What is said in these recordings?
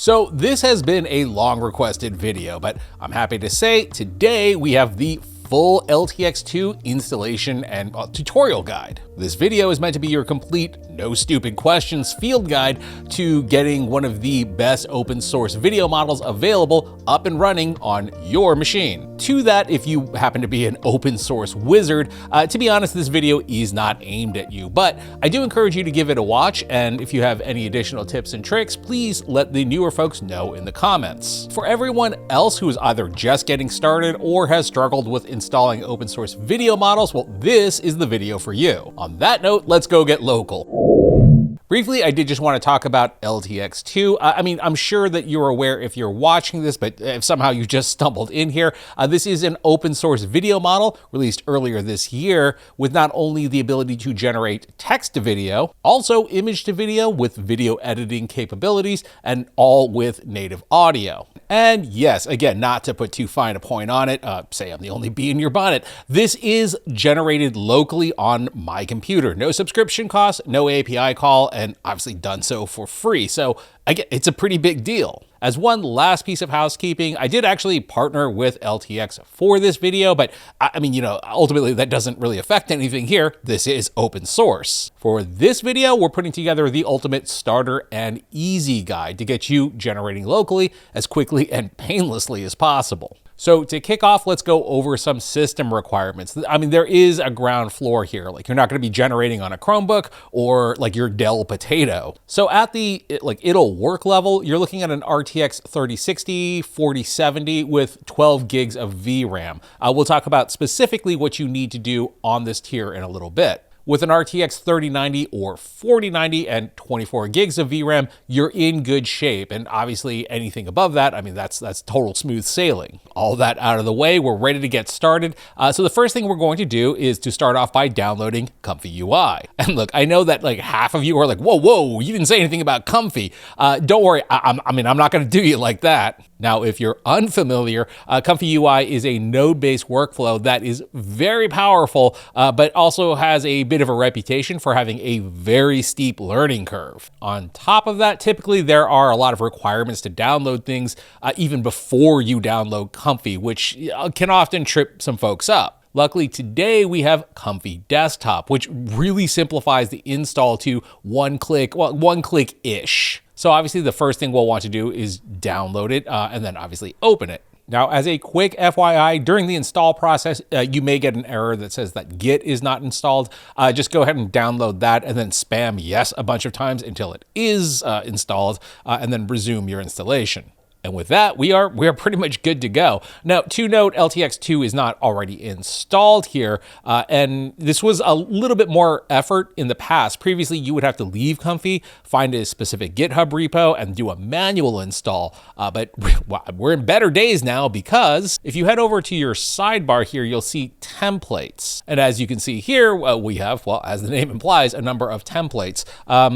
So this has been a long requested video, but I'm happy to say today we have the full LTX-2 installation and tutorial guide. This video is meant to be your complete, no stupid questions field guide to getting one of the best open source video models available up and running on your machine. To that, if you happen to be an open source wizard, to be honest, this video is not aimed at you, but I do encourage you to give it a watch, and if you have any additional tips and tricks, please let the newer folks know in the comments. For everyone else who is either just getting started or has struggled with installing open source video models, well, this is the video for you. On that note, let's go get local. Briefly, I did just want to talk about LTX-2. I mean, I'm sure that you're aware if you're watching this, but if somehow you just stumbled in here, this is an open source video model released earlier this year with not only the ability to generate text to video, also image to video with video editing capabilities, and all with native audio. And yes, again, not to put too fine a point on it, say I'm the only bee in your bonnet, this is generated locally on my computer. No subscription costs, no API call, and obviously done so for free. So again, it's a pretty big deal. As one last piece of housekeeping, I did actually partner with LTX for this video, but I mean, you know, ultimately that doesn't really affect anything here. This is open source. For this video, we're putting together the ultimate starter and easy guide to get you generating locally as quickly and painlessly as possible. So to kick off, let's go over some system requirements. I mean, there is a ground floor here. Like, you're not going to be generating on a Chromebook or like your Dell Potato. So at the it'll work level, you're looking at an RTX 3060, 4070 with 12 gigs of VRAM. We'll talk about specifically what you need to do on this tier in a little bit. With an RTX 3090 or 4090 and 24 gigs of VRAM, you're in good shape. And obviously anything above that, I mean, that's total smooth sailing. All that out of the way, we're ready to get started. So the first thing we're going to do is to start off by downloading ComfyUI. And look, I know that like half of you are like, whoa, you didn't say anything about Comfy. Don't worry, I'm not gonna do you like that. Now, if you're unfamiliar, ComfyUI is a node-based workflow that is very powerful, but also has a bit of a reputation for having a very steep learning curve. On top of that, typically there are a lot of requirements to download things even before you download Comfy, which can often trip some folks up. Luckily, today we have ComfyUI Desktop, which really simplifies the install to one click-ish. So obviously the first thing we'll want to do is download it and then obviously open it. Now, as a quick FYI, during the install process, you may get an error that says that Git is not installed. Just go ahead and download that and then spam yes a bunch of times until it is installed and then resume your installation. And with that, we are pretty much good to go. Now, to note, LTX-2 is not already installed here, and this was a little bit more effort in the past. Previously, you would have to leave Comfy, find a specific GitHub repo, and do a manual install. But we're in better days now, because if you head over to your sidebar here, you'll see templates. And as you can see here, we have, well, as the name implies, a number of templates.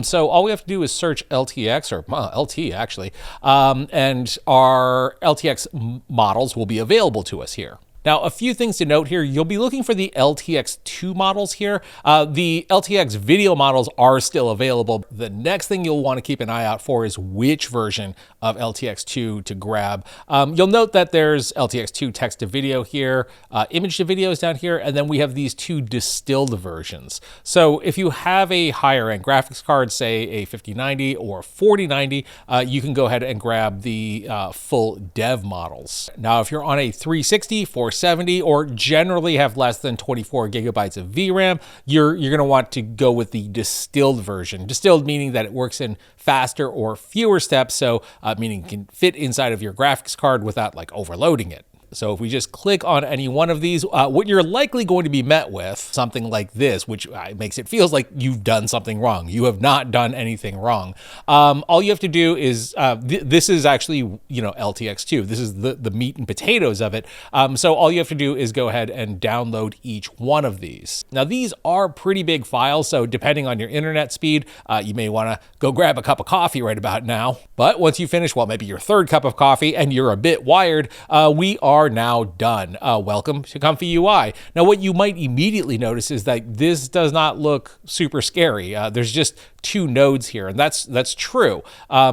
So all we have to do is search LTX, or LT actually, and our LTX models will be available to us here. Now, a few things to note here. You'll be looking for the LTX-2 models here. The LTX video models are still available. The next thing you'll want to keep an eye out for is which version of LTX-2 to grab. You'll note that there's LTX-2 text to video here, image to video is down here, and then we have these two distilled versions. So if you have a higher end graphics card, say a 5090 or 4090, you can go ahead and grab the full dev models. Now, if you're on a 360, 470, or generally have less than 24 gigabytes of VRAM, you're going to want to go with the distilled version. Distilled meaning that it works in faster or fewer steps, so meaning it can fit inside of your graphics card without like overloading it. So if we just click on any one of these, what you're likely going to be met with, something like this, which makes it feels like you've done something wrong. You have not done anything wrong. All you have to do is, this is actually, you know, LTX-2. This is the meat and potatoes of it. So all you have to do is go ahead and download each one of these. Now, these are pretty big files, so depending on your internet speed, you may want to go grab a cup of coffee right about now. But once you finish, well, maybe your third cup of coffee and you're a bit wired, we are now done. Welcome to ComfyUI. Now, what you might immediately notice is that this does not look super scary. There's just 2 nodes here, and that's true.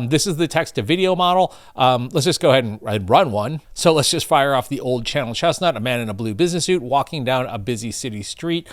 This is the text to video model. Let's just go ahead and run one. So let's just fire off the old channel chestnut, a man in a blue business suit walking down a busy city street.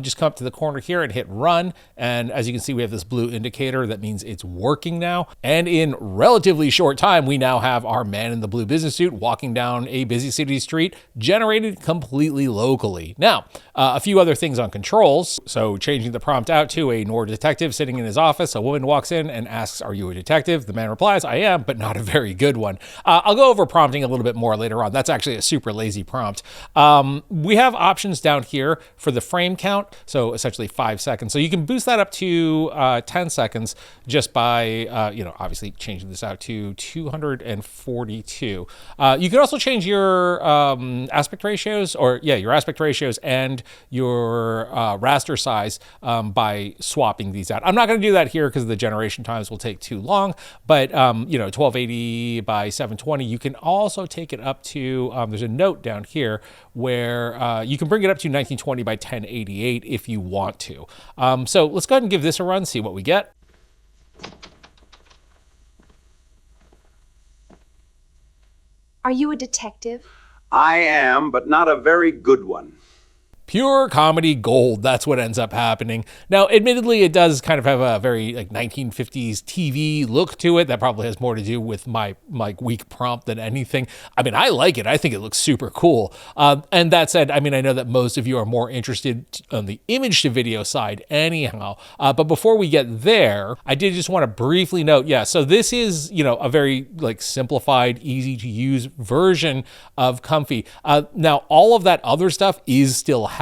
Just come up to the corner here and hit run. And as you can see, we have this blue indicator. That means it's working now. And in relatively short time, we now have our man in the blue business suit walking down a busy city street, generated completely locally. Now, a few other things on controls. So changing the prompt out to a Nor detective sitting in his office. A woman walks in and asks, "Are you a detective?" The man replies, "I am, but not a very good one." I'll go over prompting a little bit more later on. That's actually a super lazy prompt. We have options down here for the frame count. So essentially 5 seconds. So you can boost that up to 10 seconds just by, obviously changing this out to 242. You can also change your aspect ratios, your aspect ratios and your raster size by swapping these out. I'm not going to do that here because the generation times will take too long, but 1280 by 720, you can also take it up to, there's a note down here where you can bring it up to 1920 by 1088 if you want to. So let's go ahead and give this a run, see what we get. Are you a detective? I am, but not a very good one. Pure comedy gold. That's what ends up happening. Now, admittedly, it does kind of have a very 1950s TV look to it. That probably has more to do with my weak prompt than anything. I mean, I like it. I think it looks super cool. And that said, I mean, I know that most of you are more interested on the image to video side anyhow. But before we get there, I did just want to briefly note, so this is, a very simplified, easy to use version of Comfy. Now, all of that other stuff is still happening.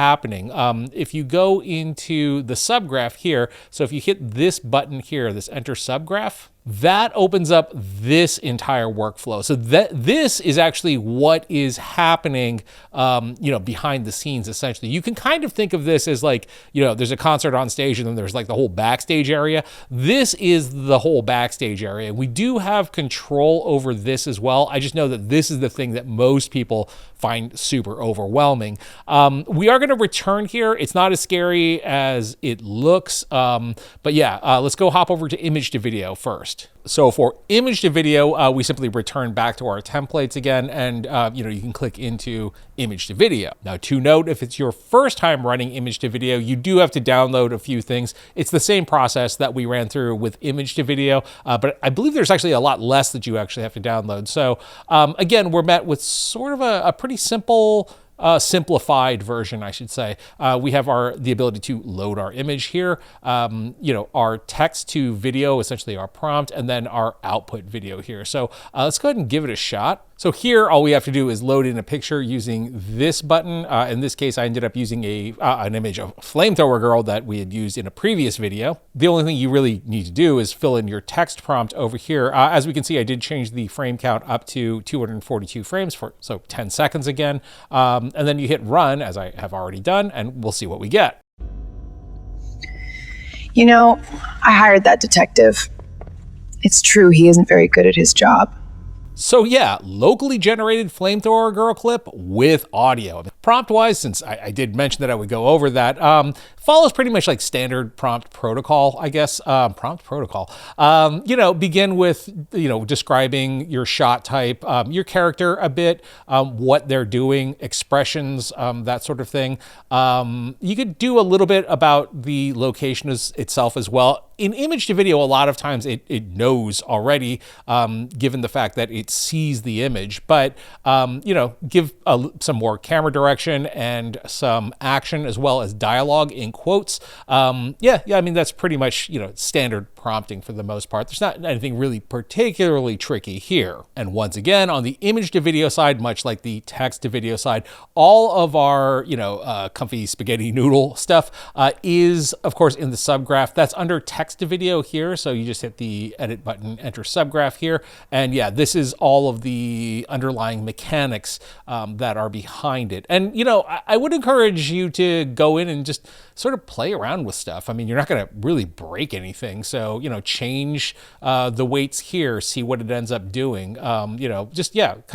If you go into the subgraph here, so if you hit this button here, this enter subgraph, that opens up this entire workflow. So this is actually what is happening, behind the scenes, essentially. You can kind of think of this as there's a concert on stage and then there's the whole backstage area. This is the whole backstage area. We do have control over this as well. I just know that this is the thing that most people find super overwhelming. We are going to return here. It's not as scary as it looks. But let's go hop over to image to video first. So for image to video, we simply return back to our templates again, and you can click into image to video. Now, to note, if it's your first time running image to video, you do have to download a few things. It's the same process that we ran through with image to video, but I believe there's actually a lot less that you actually have to download. So again, we're met with sort of a pretty simple simplified version, I should say. We have the ability to load our image here, our text to video, essentially our prompt, and then our output video here. So let's go ahead and give it a shot. So here, all we have to do is load in a picture using this button. In this case, I ended up using an image of a flamethrower girl that we had used in a previous video. The only thing you really need to do is fill in your text prompt over here. As we can see, I did change the frame count up to 242 frames so 10 seconds again. And then you hit run, as I have already done, and we'll see what we get. I hired that detective. It's true, he isn't very good at his job. So locally generated flamethrower girl clip with audio. Prompt-wise, since I did mention that I would go over that, follows pretty much like standard prompt protocol, I guess. Prompt protocol. Begin with, describing your shot type, your character a bit, what they're doing, expressions, that sort of thing. You could do a little bit about the location itself as well. In image to video, a lot of times it knows already, given the fact that it sees the image, but, give some more camera direction and some action as well as dialogue in quotes. I mean, that's pretty much, standard prompting for the most part. There's not anything really particularly tricky here. And once again, on the image to video side, much like the text to video side, all of our, comfy spaghetti noodle stuff is, of course, in the subgraph. That's under text to video here. So you just hit the edit button, enter subgraph here. And this is all of the underlying mechanics that are behind it. And, I would encourage you to go in and just sort of play around with stuff. I mean, you're not going to really break anything. So, change the weights here, see what it ends up doing. Kind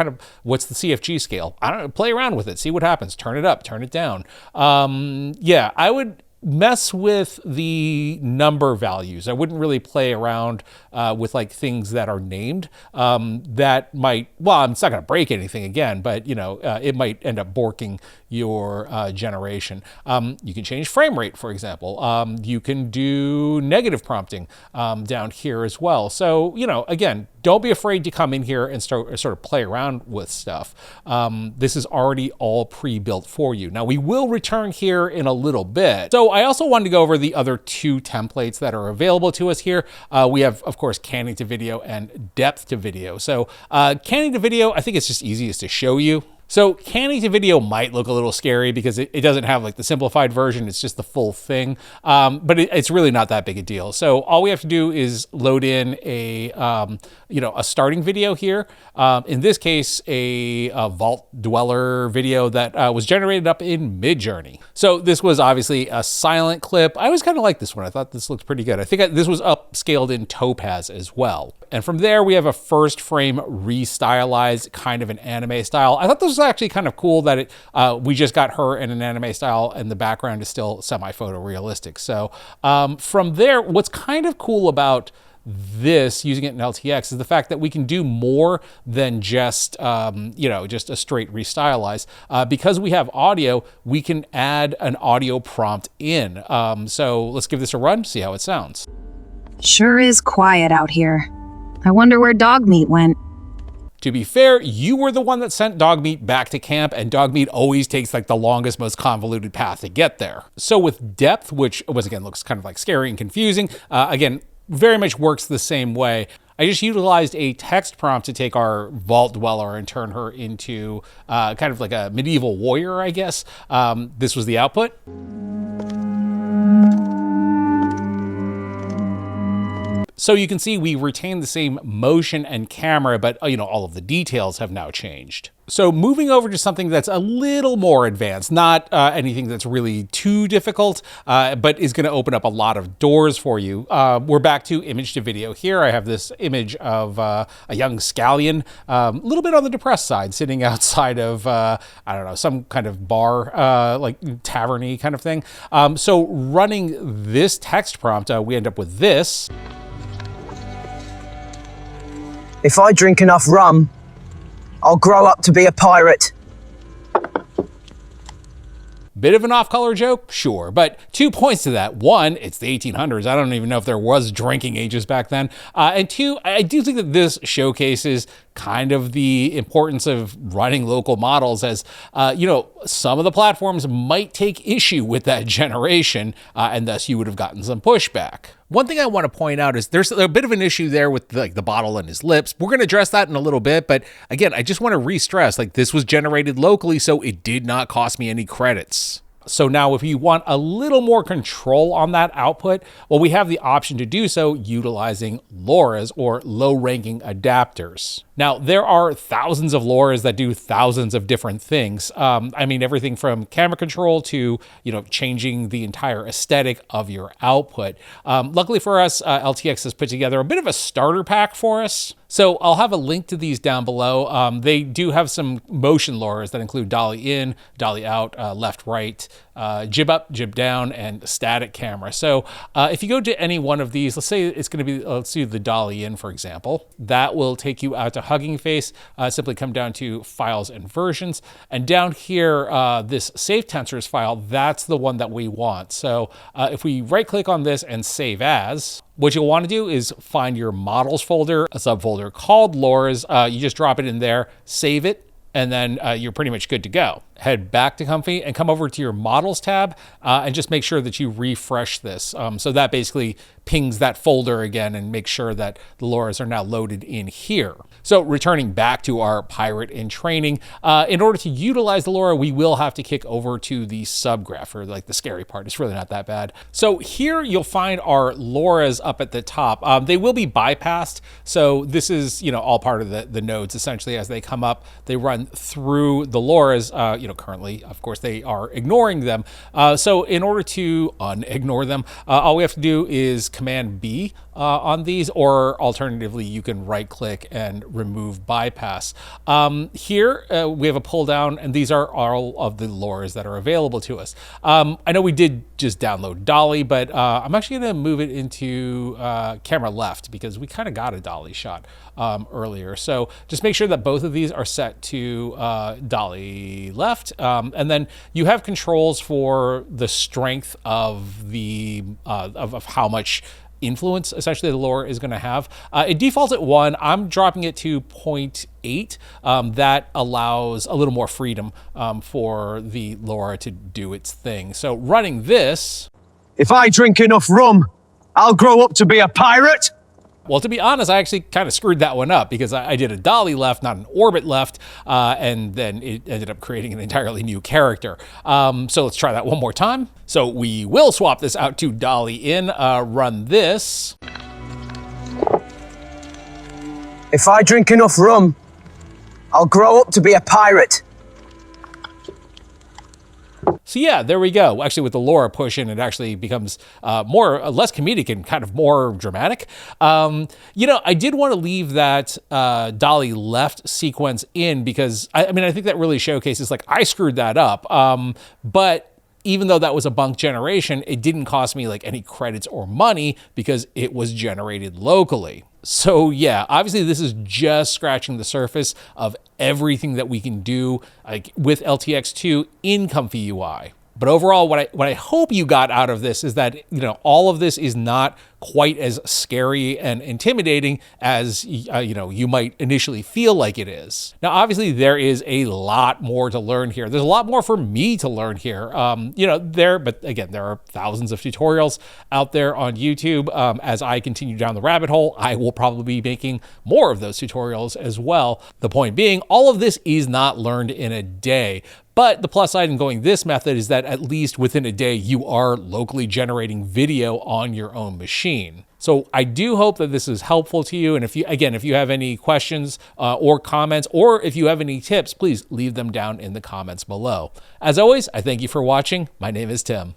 of what's the CFG scale? I don't know, play around with it, see what happens, turn it up, turn it down. I would mess with the number values. I wouldn't really play around with like things that are named. That might, well, it's not going to break anything again, but you know, it might end up borking your generation. You can change frame rate, for example. You can do negative prompting down here as well. So, you know, again, don't be afraid to come in here and sort of play around with stuff. This is already all pre-built for you. Now, we will return here in a little bit. So I also wanted to go over the other two templates that are available to us here. We have, of course, Canny to video and depth to video. So Canny to video, I think it's just easiest to show you. So Canny to video might look a little scary because it doesn't have like the simplified version. It's just the full thing. But it's really not that big a deal. So all we have to do is load in a starting video here. In this case, a Vault Dweller video that was generated up in Midjourney. So this was obviously a silent clip. I always kind of like this one. I thought this looked pretty good. I think this was upscaled in Topaz as well. And from there, we have a first frame restylized kind of an anime style. I thought this was actually kind of cool that we just got her in an anime style and the background is still semi-photorealistic. So from there, what's kind of cool about this, using it in LTX, is the fact that we can do more than just, just a straight restylize. Because we have audio, we can add an audio prompt in. So let's give this a run, see how it sounds. Sure is quiet out here. I wonder where Dogmeat went. To be fair, you were the one that sent Dogmeat back to camp, and Dogmeat always takes like the longest, most convoluted path to get there. So with depth, which once again looks kind of like scary and confusing, again, very much works the same way. I just utilized a text prompt to take our Vault Dweller and turn her into kind of like a medieval warrior, I guess. This was the output. So you can see we retain the same motion and camera, but all of the details have now changed. So moving over to something that's a little more advanced, not anything that's really too difficult, but is going to open up a lot of doors for you. We're back to image to video here. I have this image of a young scallion, a little bit on the depressed side, sitting outside of, some kind of bar, like tavern-y kind of thing. So running this text prompt, we end up with this. If I drink enough rum, I'll grow up to be a pirate. Bit of an off-color joke? Sure, but 2 points to that. One, it's the 1800s. I don't even know if there was drinking ages back then. And two, I do think that this showcases kind of the importance of running local models, as, some of the platforms might take issue with that generation, and thus you would have gotten some pushback. One thing I want to point out is there's a bit of an issue there with the bottle and his lips. We're going to address that in a little bit, but again, I just want to re-stress, this was generated locally, so it did not cost me any credits. So now if you want a little more control on that output, well, we have the option to do so utilizing LoRAs, or low-ranking adapters. Now, there are thousands of LoRAs that do thousands of different things. Everything from camera control to, changing the entire aesthetic of your output. Luckily for us, LTX has put together a bit of a starter pack for us. So I'll have a link to these down below. They do have some motion LoRAs that include dolly in, dolly out, left, right, jib up, jib down, and static camera. So if you go to any one of these, let's say it's going to be, let's do the dolly in, for example, that will take you out to Hugging Face. Simply come down to Files and Versions. And down here, this Save Tensors file, that's the one that we want. So if we right click on this and save as, what you'll want to do is find your models folder, a subfolder called LoRAs. You just drop it in there, save it, and then you're pretty much good to go. Head back to Comfy and come over to your models tab and just make sure that you refresh this. So that basically pings that folder again and makes sure that the LoRAs are now loaded in here. So returning back to our pirate in training, in order to utilize the LoRA, we will have to kick over to the subgraph, or like the scary part. It's really not that bad. So here you'll find our LoRAs up at the top. They will be bypassed. So this is, all part of the nodes. Essentially, as they come up, they run through the LoRAs. Currently, of course, they are ignoring them. So in order to unignore them, all we have to do is Command B on these, or alternatively, you can right click and remove bypass. Here we have a pull down, and these are all of the LoRAs that are available to us. I know we did just download Dolly, but I'm actually going to move it into camera left because we kind of got a Dolly shot earlier. So just make sure that both of these are set to Dolly left, and then you have controls for the strength of the of how much influence essentially the LoRa is going to have. It defaults at 1. I'm dropping it to 0.8. That allows a little more freedom for the LoRa to do its thing. So running this, If I drink enough rum, I'll grow up to be a pirate. well, to be honest, I actually kind of screwed that one up because I did a Dolly left, not an orbit left, and then it ended up creating an entirely new character. So let's try that one more time. So we will swap this out to Dolly in, run this. If I drink enough rum, I'll grow up to be a pirate. So yeah, there we go. Actually, with the LoRa push in, it actually becomes less comedic and kind of more dramatic. You know, I did want to leave that Dolly left sequence in because I mean, I think that really showcases like I screwed that up. But even though that was a bunk generation, it didn't cost me like any credits or money because it was generated locally. So yeah, obviously this is just scratching the surface of everything that we can do like with LTX-2 in ComfyUI. But overall, what I hope you got out of this is that, you know, all of this is not quite as scary and intimidating as, you know, you might initially feel like it is. Now, obviously, there is a lot more to learn here. There's a lot more for me to learn here. You know, but again, there are thousands of tutorials out there on YouTube. As I continue down the rabbit hole, I will probably be making more of those tutorials as well. The point being, all of this is not learned in a day. But the plus side in going this method is that at least within a day, you are locally generating video on your own machine. So I do hope that this is helpful to you. And if you have any questions or comments, or if you have any tips, please leave them down in the comments below. As always, I thank you for watching. My name is Tim.